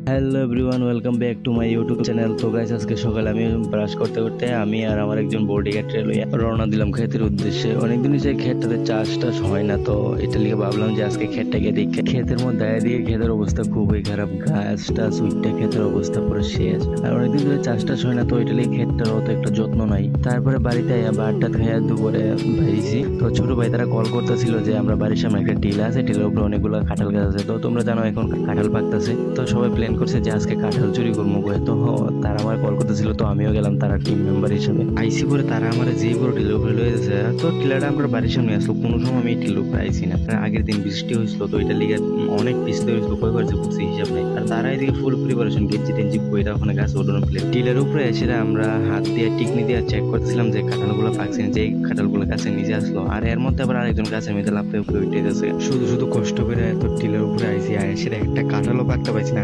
Hello everyone, welcome back to my YouTube channel. তো guys, আজকে সকালে আমি ব্রাশ করতে করতে আমি আর আমার একজন বডিগার্ডে লইয়া রওনা দিলাম ক্ষেতের উদ্দেশ্যে। অনেকদিন হচ্ছে ক্ষেতটাতে চাষ হয় না, তো এটা লিগে ভাবলাম যে আজকে ক্ষেতটাকে দেখে ক্ষেতের মধ্যে দিয়ে ক্ষেতের অবস্থা খুবই খারাপ, গাছ টাছ উইটটা ক্ষেতের অবস্থা পুরো শেষ। আর অনেকদিন ধরে চাষ হয় না, তো এটা লিগে ক্ষেতটার অত একটা যত্ন নাই। তারপরে বাড়িতে আইয়া ভাতটা খাইয়া দুপুরে বাইরেছি। তো ছোট ভাই তারা কল করতেছিল যে আমরা বাড়ির সামনে একটা টিলা আছে, টিলার উপরে অনেকগুলো কাঁঠাল গাছ আছে। তো তোমরা জানো এখন কাঁঠাল পাকতেছে, তো সবাই প্ল্যান করছে যে আজকে কাঁঠাল চুরি করবো। তো তারা আমার কল করতেছিল, তো আমিও গেলাম তারা টিম মেম্বার হিসেবে। আইসি করে তারা আমার যে বড় টিলার উপরে লয়ে গেছে। তো টিলাটা আমরা বাড়ির সামনে আসলো, কোনো সময় আমি এই টিলার উপরে আইসি না। আগের দিন বৃষ্টি হয়েছিল, তো এটা লিগে অনেক পিছতে হয়েছিল, কয়বার যে বুঝছি হিসাব নেই। আর তারা এদিকে ফুল প্রিপারেশন গেঞ্জি টেঞ্জি বইটা ওখানে গাছ ওঠানো প্লেন। টিলার উপরে এসে আমরা হাত দিয়ে টিকনি দিয়ে চেক করতেছিলাম যে কাঁঠালগুলো পাকছে, যে কাঁঠালগুলো গাছের নিচে আসলো। আর এর মধ্যে আবার আরেকজন গাছের মধ্যে লাফতে উঠে গেছে। শুধু শুধু কষ্ট করে এত টিলার উপরে আইসি, সেটা একটা কাঁঠালও পাকতে পারছি না।